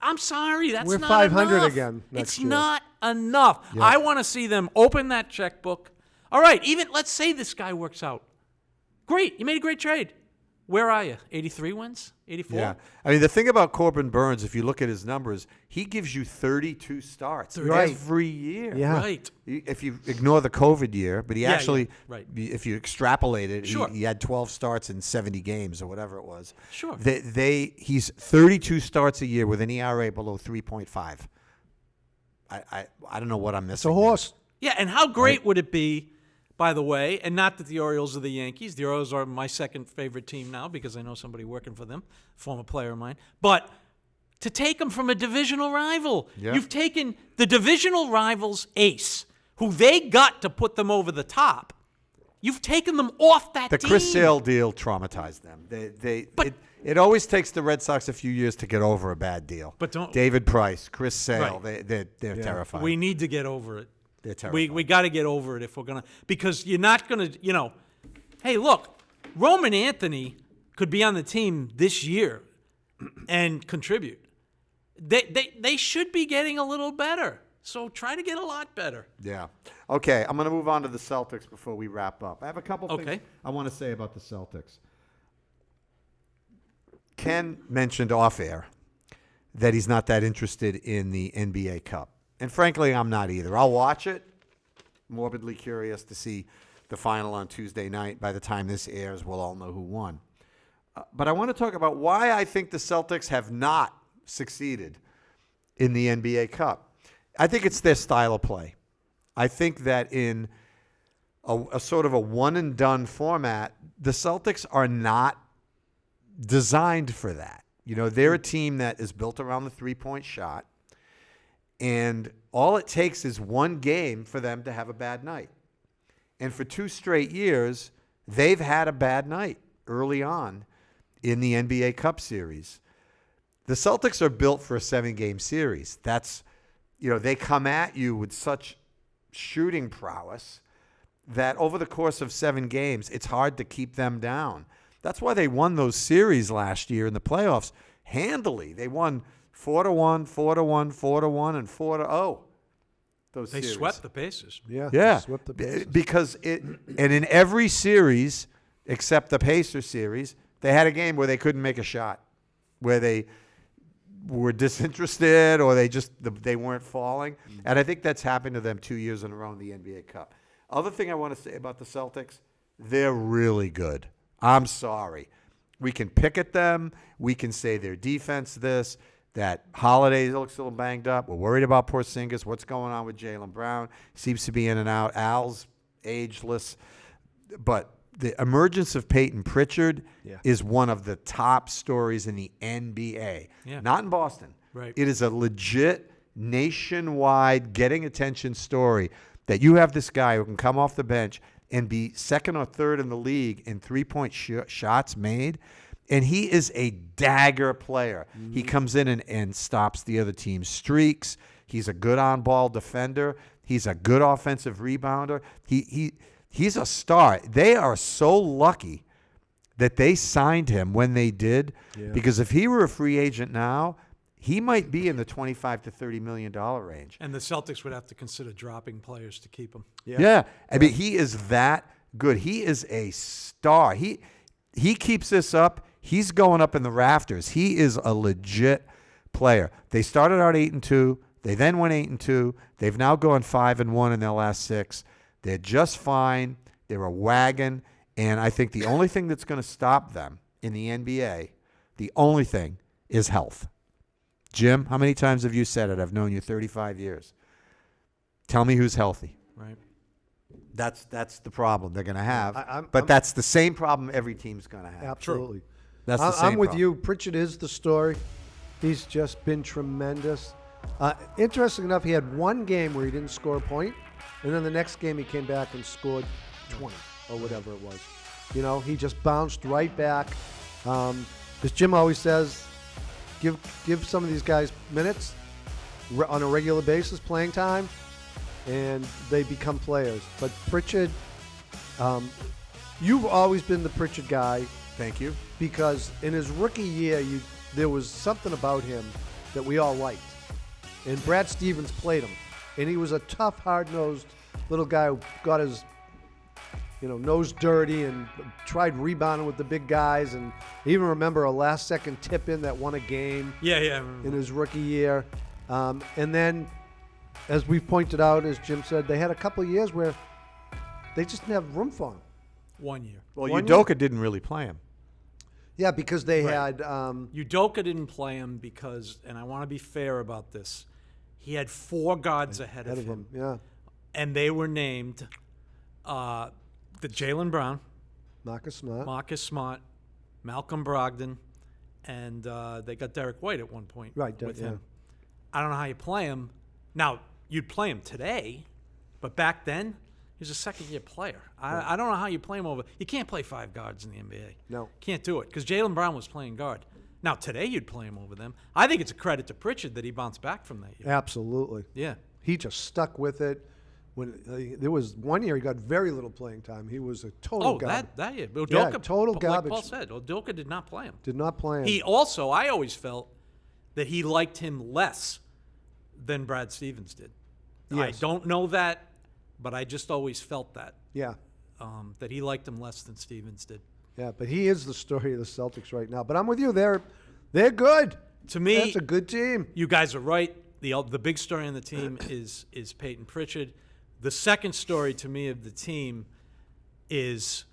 I'm sorry, that's we're not 500 enough. again. It's not enough. Yep. I want to see them open that checkbook. All right, even let's say this guy works out. Great, you made a great trade. Where are you? 83 wins? 84? Yeah. I mean, the thing about Corbin Burns, if you look at his numbers, he gives you 32 starts every year. Yeah. Right. If you ignore the COVID year, but he actually, right. if you extrapolate it, Sure. he had 12 starts in 70 games or whatever it was. Sure. He's 32 starts a year with an ERA below 3.5. I don't know what I'm missing. It's a horse. Yeah, and how great would it be, by the way, and not that the Orioles are the Yankees. The Orioles are my second favorite team now because I know somebody working for them, former player of mine. But to take them from a divisional rival. Yeah. You've taken the divisional rival's ace, who they got to put them over the top. You've taken them off that team. The Chris Sale deal traumatized them. It always takes the Red Sox a few years to get over a bad deal. But David Price, Chris Sale, right. they're terrified. We need to get over it. They're terrified. We got to get over it if we're going to, because you're not going to, hey, look, Roman Anthony could be on the team this year and contribute. They should be getting a little better. So try to get a lot better. Yeah. Okay, I'm going to move on to the Celtics before we wrap up. I have a couple things I want to say about the Celtics. Ken mentioned off air that he's not that interested in the NBA Cup. And frankly, I'm not either. I'll watch it. Morbidly curious to see the final on Tuesday night. By the time this airs, we'll all know who won. But I want to talk about why I think the Celtics have not succeeded in the NBA Cup. I think it's their style of play. I think that in a sort of a one-and-done format, the Celtics are not designed for that. They're a team that is built around the three-point shot. And all it takes is one game for them to have a bad night. And for 2 straight years, they've had a bad night early on in the NBA Cup Series. The Celtics are built for a 7-game series. That's, they come at you with such shooting prowess that over the course of 7 games, it's hard to keep them down. That's why they won those series last year in the playoffs handily. They won 4-1, 4-1, 4-1, and 4-0. Those They series. swept the Pacers. Yeah. Yeah, Swept the Pacers. because and in every series except the Pacers series, they had a game where they couldn't make a shot, where they were disinterested or they weren't falling. And I think that's happened to them 2 years in a row in the NBA Cup. Other thing I want to say about the Celtics, they're really good. I'm sorry. We can pick at them. We can say their defense that Holiday looks a little banged up. We're worried about Porzingis. What's going on with Jaylen Brown? Seems to be in and out. Al's ageless. But the emergence of Peyton Pritchard is one of the top stories in the NBA. Yeah. Not in Boston. Right. It is a legit nationwide getting attention story that you have this guy who can come off the bench and be second or third in the league in 3-point shots made. And he is a dagger player. Mm-hmm. He comes in and stops the other team's streaks. He's a good on-ball defender. He's a good offensive rebounder. He's a star. They are so lucky that they signed him when they did, because if he were a free agent now, he might be in the $25 to $30 million range. And the Celtics would have to consider dropping players to keep him. Yeah. I mean, he is that good. He is a star. He keeps this up. He's going up in the rafters. He is a legit player. They started out 8-2. They then went 8-2. They've now gone 5-1 in their last 6. They're just fine. They're a wagon. And I think the only thing that's going to stop them in the NBA, the only thing, is health. Jim, how many times have you said it? I've known you 35 years. Tell me who's healthy. Right. That's the problem they're going to have. I'm- That's the same problem every team's going to have. Absolutely. That's the same I'm with problem. you. Pritchard is the story. He's just been tremendous. Interesting enough, he had one game where he didn't score a point, and then the next game he came back and scored 20 or whatever it was. He just bounced right back. As Jim always says, give some of these guys minutes on a regular basis, playing time, and they become players. But Pritchard, you've always been the Pritchard guy. Thank you. Because in his rookie year, there was something about him that we all liked. And Brad Stevens played him. And he was a tough, hard-nosed little guy who got his nose dirty and tried rebounding with the big guys. And I even remember a last-second tip-in that won a game in his rookie year. And then, as we've pointed out, as Jim said, they had a couple of years where they just didn't have room for him. 1 year. Well, One Udoka didn't really play him. Yeah, because they had Udoka didn't play him because, and I want to be fair about this, he had 4 guards ahead of him. Yeah, And they were named the Jaylen Brown, Marcus Smart. Marcus Smart, Malcolm Brogdon, and they got Derek White at one point with him. I don't know how you play him. Now, you'd play him today, but back then, he was a second-year player. I don't know how you play him over. You can't play 5 guards in the NBA. No. Can't do it because Jaylen Brown was playing guard. Now, today you'd play him over them. I think it's a credit to Pritchard that he bounced back from that year. Absolutely. Yeah. He just stuck with it. When there was one year he got very little playing time. He was a total garbage. that year. Udoka, total like garbage. Paul said, Udoka did not play him. Did not play him. He also, I always felt that he liked him less than Brad Stevens did. I Yes. don't know that, but I just always felt that. Yeah. That he liked him less than Stevens did. Yeah, but he is the story of the Celtics right now. But I'm with you. They're good. To me, That's a good team. you guys are right. The big story on the team is Peyton Pritchard. The second story to me of the team is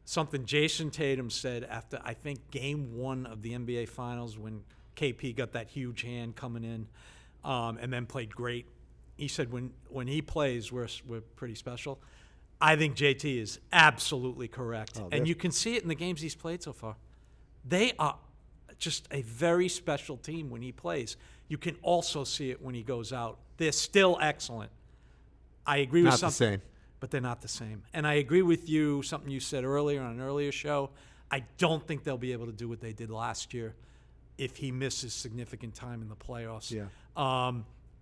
something Jason Tatum said after, I think, Game 1 of the NBA Finals when KP got that huge hand coming in and then played great. He said when he plays, we're pretty special. I think JT is absolutely correct. And you can see it in the games he's played so far. They are just a very special team when he plays. You can also see it when he goes out. They're still excellent. I agree with Not the something. same. But they're not the same. And I agree with you, something you said earlier on an earlier show. I don't think they'll be able to do what they did last year if he misses significant time in the playoffs. Yeah.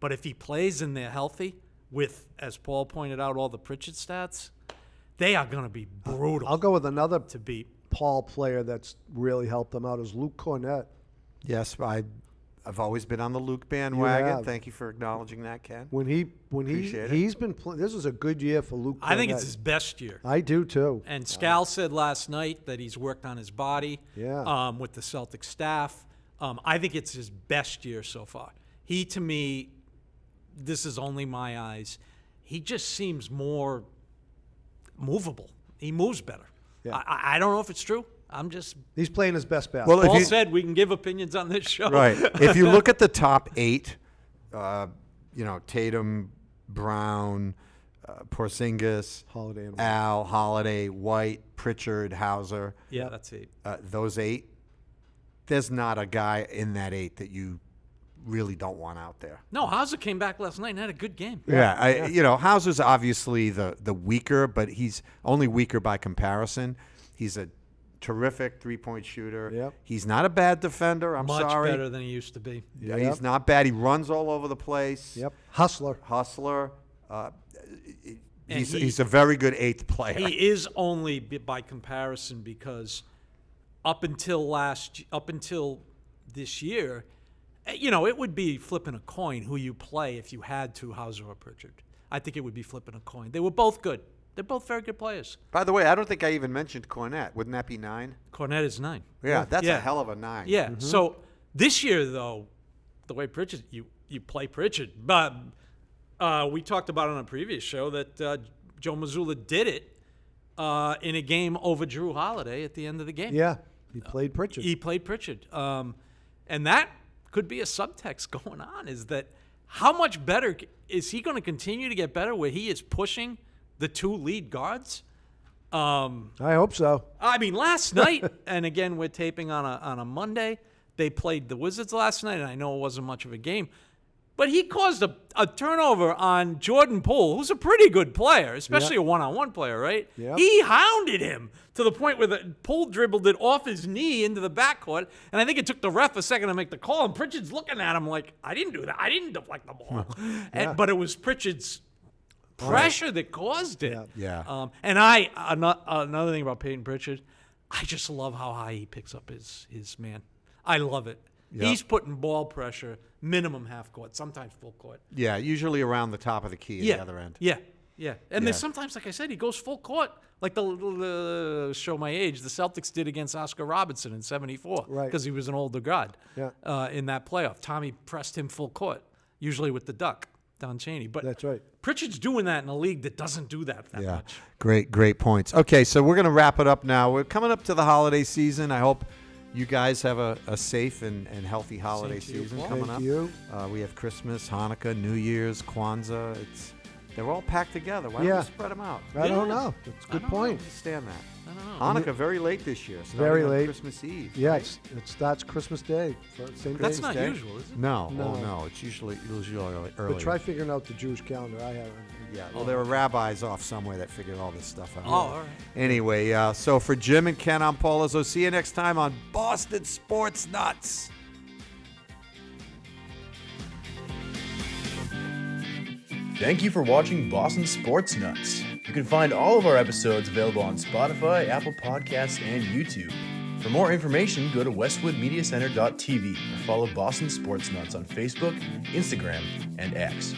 But if he plays and they're healthy with, as Paul pointed out, all the Pritchard stats, they are going to be brutal I'll go with another to beat. Paul player that's really helped them out is Luke Cornett. Yes, I've always been on the Luke bandwagon. have. Thank you for acknowledging that, Ken. When he's been playing, this was a good year for Luke Cornett. I think it's his best year. I do too. And Scal said last night that he's worked on his body with the Celtics staff. I think it's his best year so far. He, to me, this is only my eyes, he just seems more movable. He moves better. Yeah. I don't know if it's true. He's playing his best basketball. Well, Paul said we can give opinions on this show. Right. If you look at the top 8, Tatum, Brown, Porzingis, Holiday and Al, Holiday, White, Pritchard, Hauser. Yeah, that's 8. Those 8, there's not a guy in that 8 that you really don't want out there. No, Hauser came back last night and had a good game. Yeah. Hauser's obviously the weaker, but he's only weaker by comparison. He's a terrific three-point shooter. Yep. He's not a bad defender. I'm Much sorry. better than he used to be. Yeah, Yep. he's not bad. He runs all over the place. Yep. Hustler. He's a very good 8th player. He is only by comparison because up until this year, it would be flipping a coin who you play if you had to, Hauser or Pritchard. I think it would be flipping a coin. They were both good. They're both very good players. By the way, I don't think I even mentioned Cornette. Wouldn't that be 9? Cornette is 9. Yeah, that's a hell of a 9. Yeah. So this year, though, the way Pritchard, you play Pritchard. But we talked about on a previous show that Joe Mazzulla did it in a game over Drew Holiday at the end of the game. Yeah. He played Pritchard. He played Pritchard. And that could be a subtext going on, is that how much better is he going to continue to get better where he is pushing the 2 lead guards? I hope so. I mean, last night, and again, we're taping on a Monday, they played the Wizards last night, and I know it wasn't much of a game, but he caused a turnover on Jordan Poole, who's a pretty good player, especially a one-on-one player, right? Yep. He hounded him to the point where Poole dribbled it off his knee into the backcourt, and I think it took the ref a second to make the call, and Pritchard's looking at him like, I didn't do that. I didn't deflect the ball. But it was Pritchard's pressure that caused it. Yeah. And another thing about Peyton Pritchard, I just love how high he picks up his man. I love it. Yep. He's putting ball pressure, minimum half court, sometimes full court. Yeah, usually around the top of the key at the other end. Yeah. And then sometimes, like I said, he goes full court. Like the show my age, the Celtics did against Oscar Robertson in '74, Right. because he was an older guard in that playoff. Tommy pressed him full court, usually with the duck, Don Chaney. But That's right. Pritchard's doing that in a league that doesn't do that much. Great points. Okay, so we're going to wrap it up now. We're coming up to the holiday season. I hope you guys have a safe and healthy holiday Same to you, season Paul. coming Thank up. you. We have Christmas, Hanukkah, New Year's, Kwanzaa. They're all packed together. Why don't we spread them out? I don't know. That's a good point. I understand that. I don't know. Hanukkah very late this year. Very starting on late. Christmas Eve. Yeah, right? it starts Christmas Day. Same That's day. not Day? usual, is it? No, No. it's usually earlier. But try figuring out the Jewish calendar. I haven't. Yeah, well, there are rabbis off somewhere that figured all this stuff out. Oh, all right. Anyway, so for Jim and Ken, I'm Paul Izzo. See you next time on Boston Sports Nuts. Thank you for watching Boston Sports Nuts. You can find all of our episodes available on Spotify, Apple Podcasts, and YouTube. For more information, go to westwoodmediacenter.tv or follow Boston Sports Nuts on Facebook, Instagram, and X.